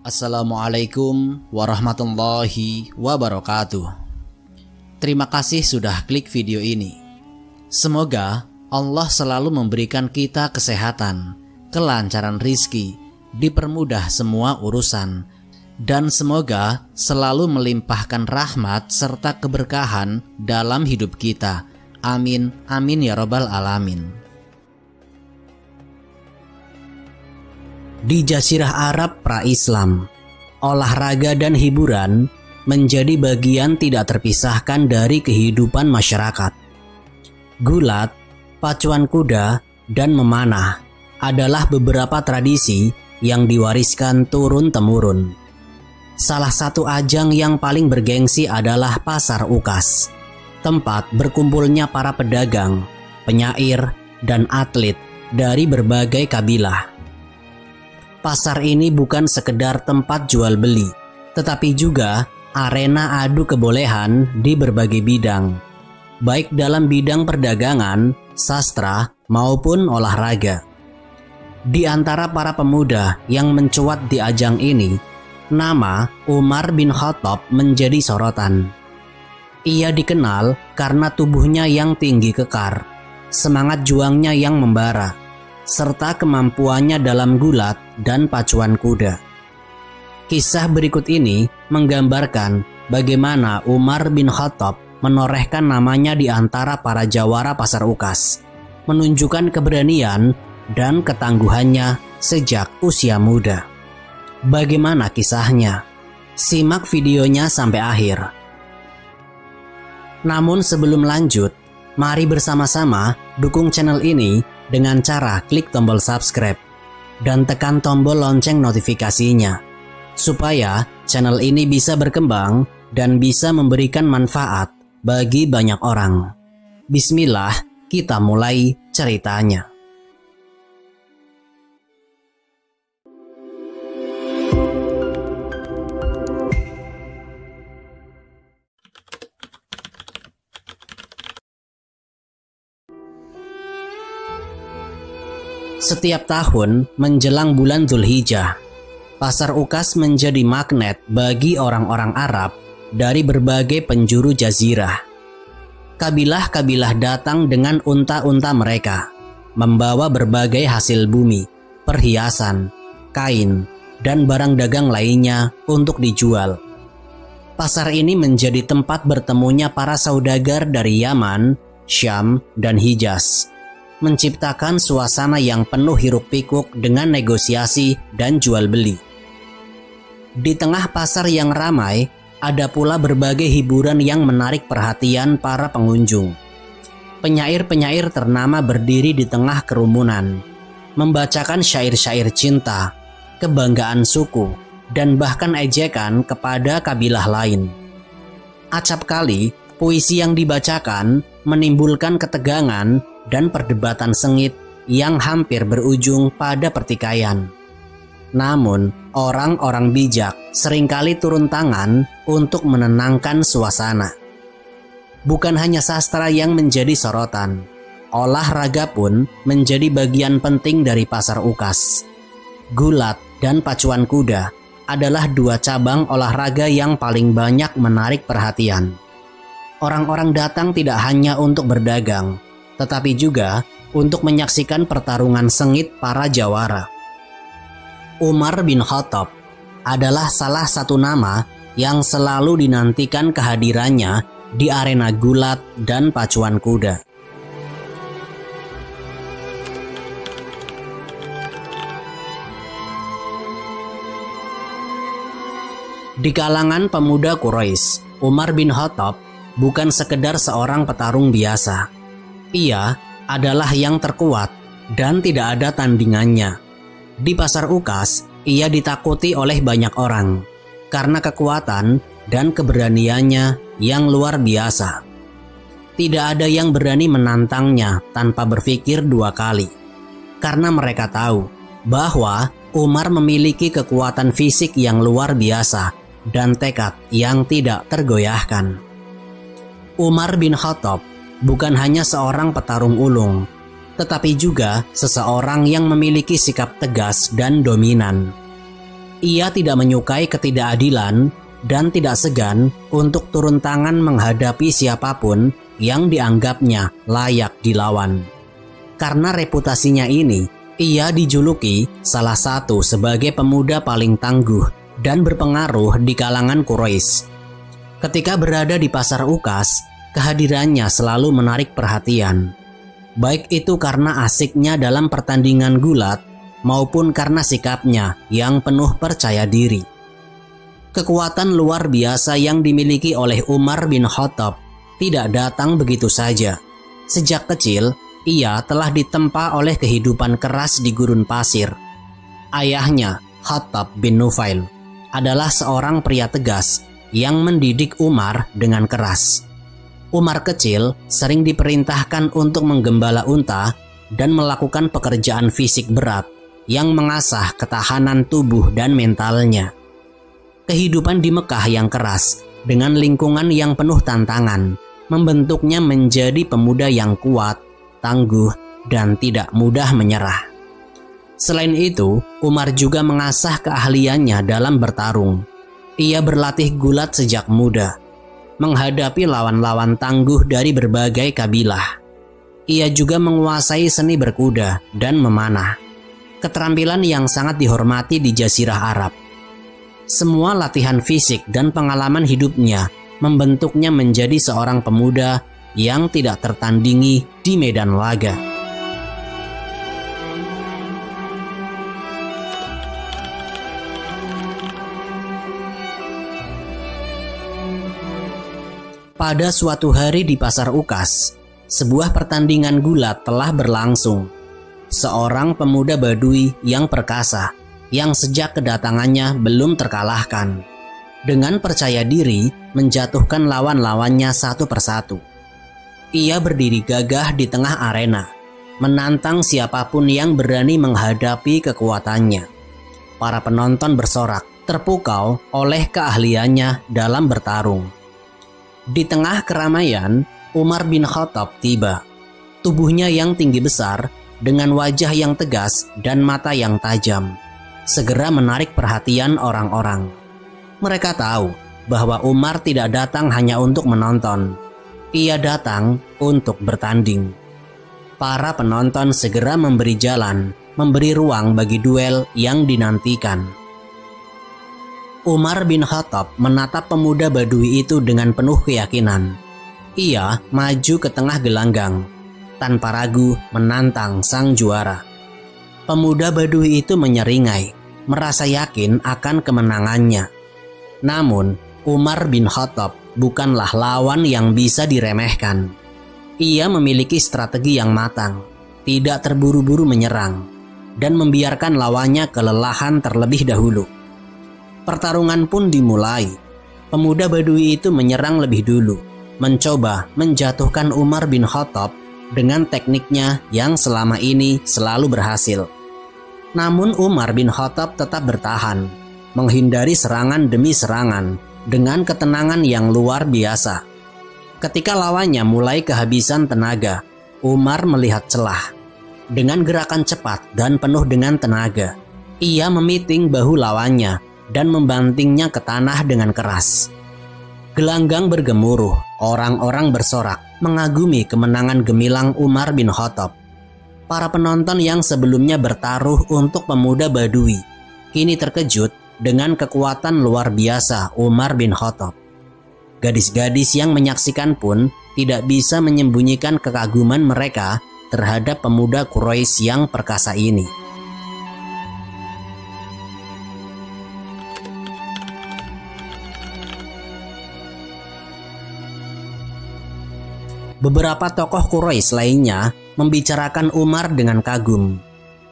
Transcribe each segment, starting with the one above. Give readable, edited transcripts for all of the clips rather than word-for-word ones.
Assalamualaikum warahmatullahi wabarakatuh. Terima kasih sudah klik video ini. Semoga Allah selalu memberikan kita kesehatan, kelancaran rizki, dipermudah semua urusan, dan semoga selalu melimpahkan rahmat serta keberkahan dalam hidup kita. Amin, amin ya robbal alamin. Di Jazirah Arab pra-Islam, olahraga dan hiburan menjadi bagian tidak terpisahkan dari kehidupan masyarakat. Gulat, pacuan kuda, dan memanah adalah beberapa tradisi yang diwariskan turun-temurun. Salah satu ajang yang paling bergengsi adalah Pasar Ukas, tempat berkumpulnya para pedagang, penyair, dan atlet dari berbagai kabilah. Pasar ini bukan sekedar tempat jual beli, tetapi juga arena adu kebolehan di berbagai bidang, baik dalam bidang perdagangan, sastra, maupun olahraga. Di antara para pemuda yang mencuat di ajang ini, nama Umar bin Khattab menjadi sorotan. Ia dikenal karena tubuhnya yang tinggi kekar, semangat juangnya yang membara, serta kemampuannya dalam gulat dan pacuan kuda. Kisah berikut ini menggambarkan bagaimana Umar bin Khattab menorehkan namanya di antara para jawara Pasar Ukas, menunjukkan keberanian dan ketangguhannya sejak usia muda. Bagaimana kisahnya? Simak videonya sampai akhir. Namun sebelum lanjut, mari bersama-sama dukung channel ini dengan cara klik tombol subscribe dan tekan tombol lonceng notifikasinya, supaya channel ini bisa berkembang dan bisa memberikan manfaat bagi banyak orang. Bismillah, kita mulai ceritanya. Setiap tahun menjelang bulan Dzulhijjah, Pasar Ukas menjadi magnet bagi orang-orang Arab dari berbagai penjuru jazirah. Kabilah-kabilah datang dengan unta-unta mereka, membawa berbagai hasil bumi, perhiasan, kain, dan barang dagang lainnya untuk dijual. Pasar ini menjadi tempat bertemunya para saudagar dari Yaman, Syam, dan Hijaz, menciptakan suasana yang penuh hiruk-pikuk dengan negosiasi dan jual beli. Di tengah pasar yang ramai, ada pula berbagai hiburan yang menarik perhatian para pengunjung. Penyair-penyair ternama berdiri di tengah kerumunan, membacakan syair-syair cinta, kebanggaan suku, dan bahkan ejekan kepada kabilah lain. Acap kali, puisi yang dibacakan menimbulkan ketegangan dan perdebatan sengit yang hampir berujung pada pertikaian. Namun, orang-orang bijak seringkali turun tangan untuk menenangkan suasana. Bukan hanya sastra yang menjadi sorotan, olahraga pun menjadi bagian penting dari Pasar Ukas. Gulat dan pacuan kuda adalah dua cabang olahraga yang paling banyak menarik perhatian. Orang-orang datang tidak hanya untuk berdagang, tetapi juga untuk menyaksikan pertarungan sengit para jawara. Umar bin Khattab adalah salah satu nama yang selalu dinantikan kehadirannya di arena gulat dan pacuan kuda. Di kalangan pemuda Quraisy, Umar bin Khattab bukan sekedar seorang petarung biasa. Ia adalah yang terkuat dan tidak ada tandingannya. Di Pasar Ukas, ia ditakuti oleh banyak orang karena kekuatan dan keberaniannya yang luar biasa. Tidak ada yang berani menantangnya tanpa berpikir dua kali, karena mereka tahu bahwa Umar memiliki kekuatan fisik yang luar biasa dan tekad yang tidak tergoyahkan. Umar bin Khattab bukan hanya seorang petarung ulung, tetapi juga seseorang yang memiliki sikap tegas dan dominan. Ia tidak menyukai ketidakadilan dan tidak segan untuk turun tangan menghadapi siapapun yang dianggapnya layak dilawan. Karena reputasinya ini, ia dijuluki salah satu sebagai pemuda paling tangguh dan berpengaruh di kalangan Quraisy. Ketika berada di pasar Ukas, kehadirannya selalu menarik perhatian. Baik itu karena asiknya dalam pertandingan gulat maupun karena sikapnya yang penuh percaya diri. Kekuatan luar biasa yang dimiliki oleh Umar bin Khattab tidak datang begitu saja. Sejak kecil, ia telah ditempa oleh kehidupan keras di gurun pasir. Ayahnya, Khattab bin Nufail, adalah seorang pria tegas yang mendidik Umar dengan keras. Umar kecil sering diperintahkan untuk menggembala unta dan melakukan pekerjaan fisik berat yang mengasah ketahanan tubuh dan mentalnya. Kehidupan di Mekah yang keras dengan lingkungan yang penuh tantangan membentuknya menjadi pemuda yang kuat, tangguh, dan tidak mudah menyerah. Selain itu, Umar juga mengasah keahliannya dalam bertarung. Ia berlatih gulat sejak muda, menghadapi lawan-lawan tangguh dari berbagai kabilah. Ia juga menguasai seni berkuda dan memanah, keterampilan yang sangat dihormati di Jazirah Arab. Semua latihan fisik dan pengalaman hidupnya membentuknya menjadi seorang pemuda yang tidak tertandingi di medan laga. Pada suatu hari di pasar Ukas, sebuah pertandingan gulat telah berlangsung. Seorang pemuda Badui yang perkasa, yang sejak kedatangannya belum terkalahkan, dengan percaya diri menjatuhkan lawan-lawannya satu persatu. Ia berdiri gagah di tengah arena, menantang siapapun yang berani menghadapi kekuatannya. Para penonton bersorak, terpukau oleh keahliannya dalam bertarung. Di tengah keramaian, Umar bin Khattab tiba. Tubuhnya yang tinggi besar, dengan wajah yang tegas dan mata yang tajam, segera menarik perhatian orang-orang. Mereka tahu bahwa Umar tidak datang hanya untuk menonton. Ia datang untuk bertanding. Para penonton segera memberi jalan, memberi ruang bagi duel yang dinantikan. Umar bin Khattab menatap pemuda Badui itu dengan penuh keyakinan. Ia maju ke tengah gelanggang, tanpa ragu menantang sang juara. Pemuda Badui itu menyeringai, merasa yakin akan kemenangannya. Namun, Umar bin Khattab bukanlah lawan yang bisa diremehkan. Ia memiliki strategi yang matang, tidak terburu-buru menyerang, dan membiarkan lawannya kelelahan terlebih dahulu. Pertarungan pun dimulai. Pemuda Badui itu menyerang lebih dulu, mencoba menjatuhkan Umar bin Khattab dengan tekniknya yang selama ini selalu berhasil. Namun Umar bin Khattab tetap bertahan, menghindari serangan demi serangan dengan ketenangan yang luar biasa. Ketika lawannya mulai kehabisan tenaga, Umar melihat celah. Dengan gerakan cepat dan penuh dengan tenaga, ia memiting bahu lawannya dan membantingnya ke tanah dengan keras. Gelanggang bergemuruh, orang-orang bersorak, mengagumi kemenangan gemilang Umar bin Khattab. Para penonton yang sebelumnya bertaruh untuk pemuda Badui, kini terkejut dengan kekuatan luar biasa Umar bin Khattab. Gadis-gadis yang menyaksikan pun tidak bisa menyembunyikan kekaguman mereka terhadap pemuda Quraisy yang perkasa ini. Beberapa tokoh Quraisy lainnya membicarakan Umar dengan kagum.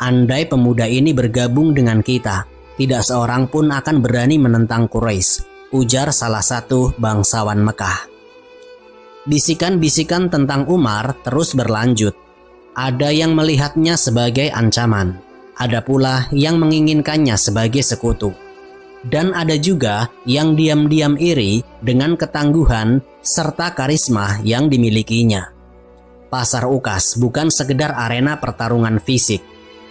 Andai pemuda ini bergabung dengan kita, tidak seorang pun akan berani menentang Quraisy, ujar salah satu bangsawan Mekah. Bisikan-bisikan tentang Umar terus berlanjut. Ada yang melihatnya sebagai ancaman, ada pula yang menginginkannya sebagai sekutu. Dan ada juga yang diam-diam iri dengan ketangguhan serta karisma yang dimilikinya. Pasar Ukas bukan sekedar arena pertarungan fisik.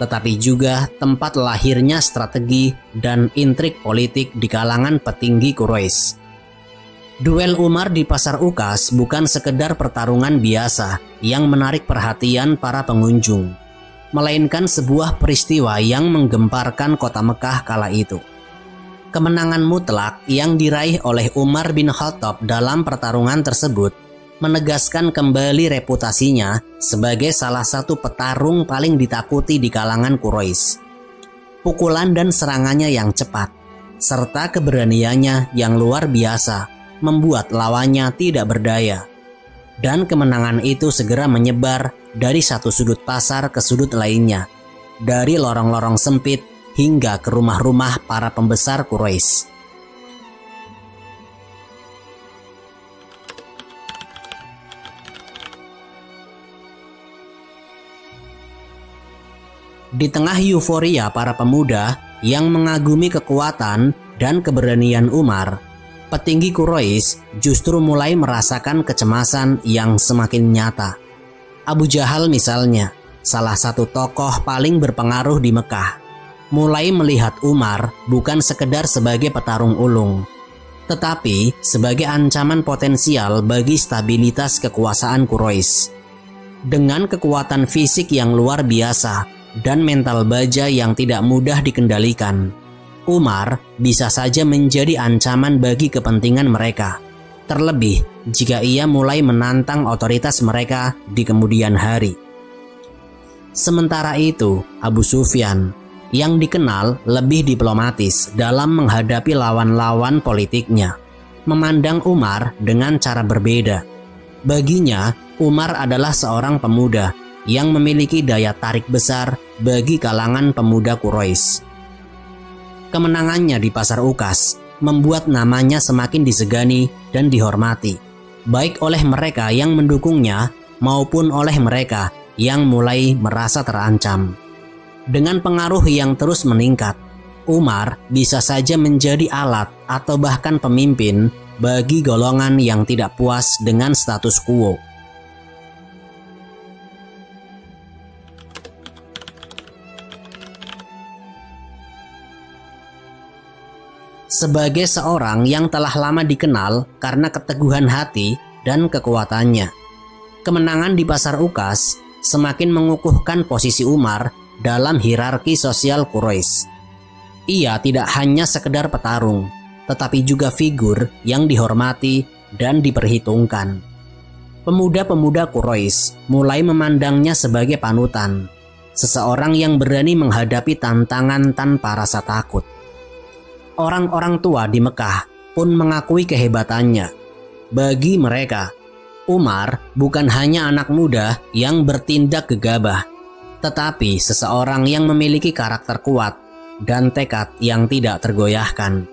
tetapi juga tempat lahirnya strategi dan intrik politik di kalangan petinggi Quraisy. Duel Umar di Pasar Uqas bukan sekedar pertarungan biasa yang menarik perhatian para pengunjung, melainkan sebuah peristiwa yang menggemparkan kota Mekah kala itu. Kemenangan mutlak yang diraih oleh Umar bin Khattab dalam pertarungan tersebut menegaskan kembali reputasinya sebagai salah satu petarung paling ditakuti di kalangan Quraisy. Pukulan dan serangannya yang cepat, serta keberaniannya yang luar biasa, membuat lawannya tidak berdaya. Dan kemenangan itu segera menyebar dari satu sudut pasar ke sudut lainnya, dari lorong-lorong sempit hingga ke rumah-rumah para pembesar Quraisy. Di tengah euforia para pemuda yang mengagumi kekuatan dan keberanian Umar, petinggi Quraisy justru mulai merasakan kecemasan yang semakin nyata. Abu Jahal misalnya, salah satu tokoh paling berpengaruh di Mekah, mulai melihat Umar bukan sekedar sebagai petarung ulung, tetapi sebagai ancaman potensial bagi stabilitas kekuasaan Quraisy. Dengan kekuatan fisik yang luar biasa dan mental baja yang tidak mudah dikendalikan, Umar bisa saja menjadi ancaman bagi kepentingan mereka, terlebih jika ia mulai menantang otoritas mereka di kemudian hari. Sementara itu, Abu Sufyan yang dikenal lebih diplomatis dalam menghadapi lawan-lawan politiknya, memandang Umar dengan cara berbeda. Baginya, Umar adalah seorang pemuda yang memiliki daya tarik besar bagi kalangan pemuda Quraisy. Kemenangannya di Pasar Uqas membuat namanya semakin disegani dan dihormati, baik oleh mereka yang mendukungnya maupun oleh mereka yang mulai merasa terancam. Dengan pengaruh yang terus meningkat, Umar bisa saja menjadi alat atau bahkan pemimpin bagi golongan yang tidak puas dengan status quo. Sebagai seorang yang telah lama dikenal karena keteguhan hati dan kekuatannya, kemenangan di Pasar Uqas semakin mengukuhkan posisi Umar dalam hierarki sosial Quraisy. Ia tidak hanya sekedar petarung, tetapi juga figur yang dihormati dan diperhitungkan. Pemuda-pemuda Quraisy mulai memandangnya sebagai panutan, seseorang yang berani menghadapi tantangan tanpa rasa takut. Orang-orang tua di Mekah pun mengakui kehebatannya. Bagi mereka, Umar bukan hanya anak muda yang bertindak gegabah, tetapi seseorang yang memiliki karakter kuat dan tekad yang tidak tergoyahkan.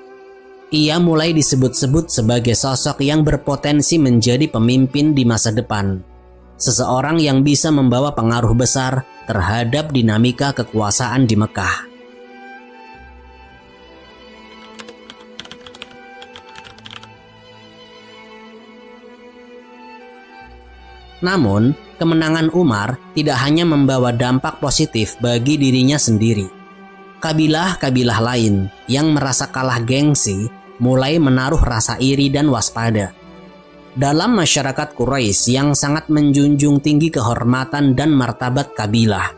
Ia mulai disebut-sebut sebagai sosok yang berpotensi menjadi pemimpin di masa depan, seseorang yang bisa membawa pengaruh besar terhadap dinamika kekuasaan di Mekah. Namun, kemenangan Umar tidak hanya membawa dampak positif bagi dirinya sendiri. Kabilah-kabilah lain yang merasa kalah gengsi mulai menaruh rasa iri dan waspada. Dalam masyarakat Quraisy yang sangat menjunjung tinggi kehormatan dan martabat kabilah,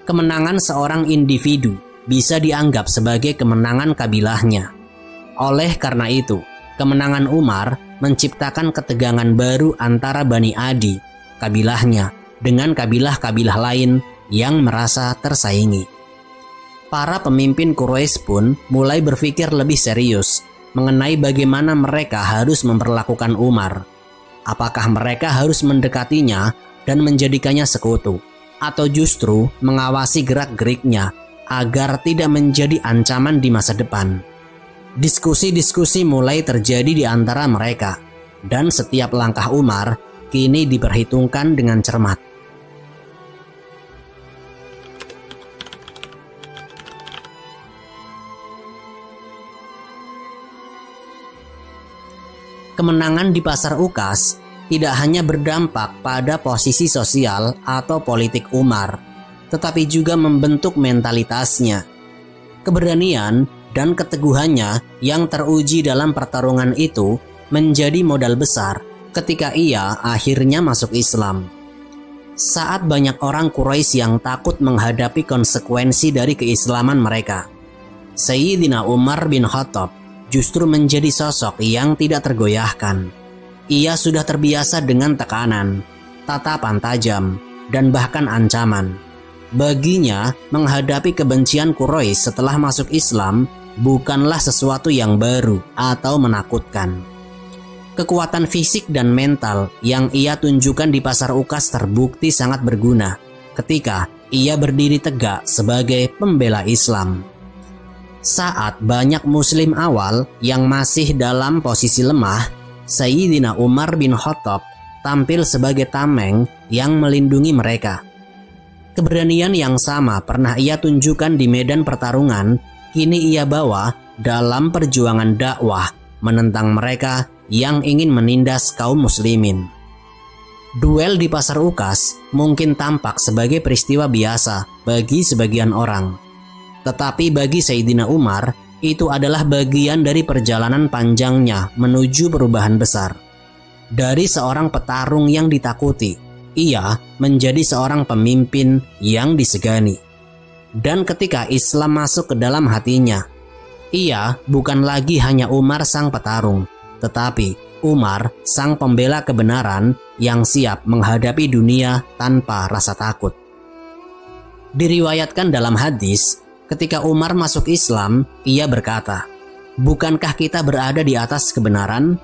kemenangan seorang individu bisa dianggap sebagai kemenangan kabilahnya. Oleh karena itu, kemenangan Umar menciptakan ketegangan baru antara Bani Adi, kabilahnya, dengan kabilah-kabilah lain yang merasa tersaingi. Para pemimpin Quraisy pun mulai berpikir lebih serius mengenai bagaimana mereka harus memperlakukan Umar. Apakah mereka harus mendekatinya dan menjadikannya sekutu, atau justru mengawasi gerak-geriknya agar tidak menjadi ancaman di masa depan? Diskusi-diskusi mulai terjadi di antara mereka, dan setiap langkah Umar kini diperhitungkan dengan cermat. Kemenangan di Pasar Uqas tidak hanya berdampak pada posisi sosial atau politik Umar, tetapi juga membentuk mentalitasnya. Keberanian dan keteguhannya yang teruji dalam pertarungan itu menjadi modal besar ketika ia akhirnya masuk Islam. Saat banyak orang Quraisy yang takut menghadapi konsekuensi dari keislaman mereka, Sayyidina Umar bin Khattab justru menjadi sosok yang tidak tergoyahkan. Ia sudah terbiasa dengan tekanan, tatapan tajam, dan bahkan ancaman. Baginya, menghadapi kebencian Quraisy setelah masuk Islam bukanlah sesuatu yang baru atau menakutkan. Kekuatan fisik dan mental yang ia tunjukkan di Pasar Ukas terbukti sangat berguna ketika ia berdiri tegak sebagai pembela Islam. Saat banyak muslim awal yang masih dalam posisi lemah, Sayyidina Umar bin Khattab tampil sebagai tameng yang melindungi mereka. Keberanian yang sama pernah ia tunjukkan di medan pertarungan, kini ia bawa dalam perjuangan dakwah menentang mereka yang ingin menindas kaum muslimin. Duel di Pasar Ukas mungkin tampak sebagai peristiwa biasa bagi sebagian orang. Tetapi bagi Sayyidina Umar, itu adalah bagian dari perjalanan panjangnya menuju perubahan besar. Dari seorang petarung yang ditakuti, ia menjadi seorang pemimpin yang disegani. Dan ketika Islam masuk ke dalam hatinya, ia bukan lagi hanya Umar sang petarung, tetapi Umar sang pembela kebenaran yang siap menghadapi dunia tanpa rasa takut. Diriwayatkan dalam hadis, ketika Umar masuk Islam, ia berkata, "Bukankah kita berada di atas kebenaran?"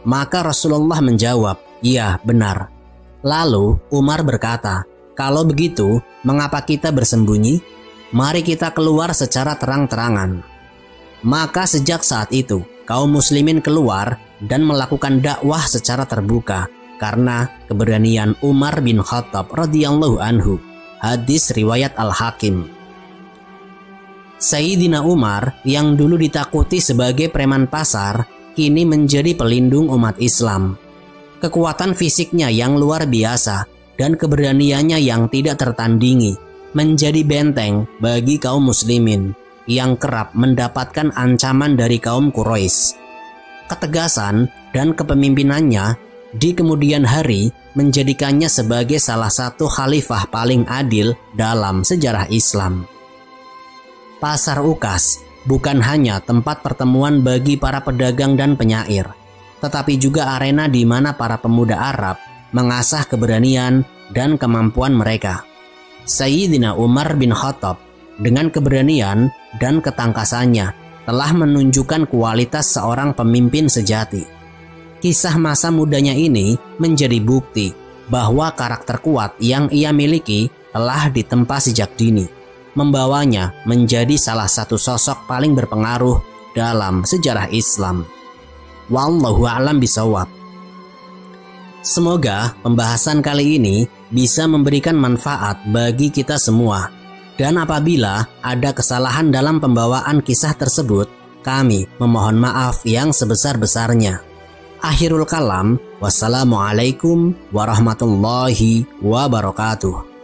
Maka Rasulullah menjawab, "Iya, benar." Lalu Umar berkata, "Kalau begitu, mengapa kita bersembunyi? Mari kita keluar secara terang-terangan." Maka sejak saat itu, kaum muslimin keluar dan melakukan dakwah secara terbuka karena keberanian Umar bin Khattab radhiyallahu anhu. Hadis riwayat Al-Hakim. Sayyidina Umar yang dulu ditakuti sebagai preman pasar, kini menjadi pelindung umat Islam. Kekuatan fisiknya yang luar biasa dan keberaniannya yang tidak tertandingi menjadi benteng bagi kaum muslimin yang kerap mendapatkan ancaman dari kaum Quraisy. Ketegasan dan kepemimpinannya di kemudian hari menjadikannya sebagai salah satu khalifah paling adil dalam sejarah Islam. Pasar Ukas bukan hanya tempat pertemuan bagi para pedagang dan penyair, tetapi juga arena di mana para pemuda Arab mengasah keberanian dan kemampuan mereka. Sayyidina Umar bin Khattab dengan keberanian dan ketangkasannya telah menunjukkan kualitas seorang pemimpin sejati. Kisah masa mudanya ini menjadi bukti bahwa karakter kuat yang ia miliki telah ditempa sejak dini, membawanya menjadi salah satu sosok paling berpengaruh dalam sejarah Islam. Wallahu a'lam bishawab. Semoga pembahasan kali ini bisa memberikan manfaat bagi kita semua. Dan apabila ada kesalahan dalam pembawaan kisah tersebut, kami memohon maaf yang sebesar-besarnya. Akhirul kalam, wassalamualaikum warahmatullahi wabarakatuh.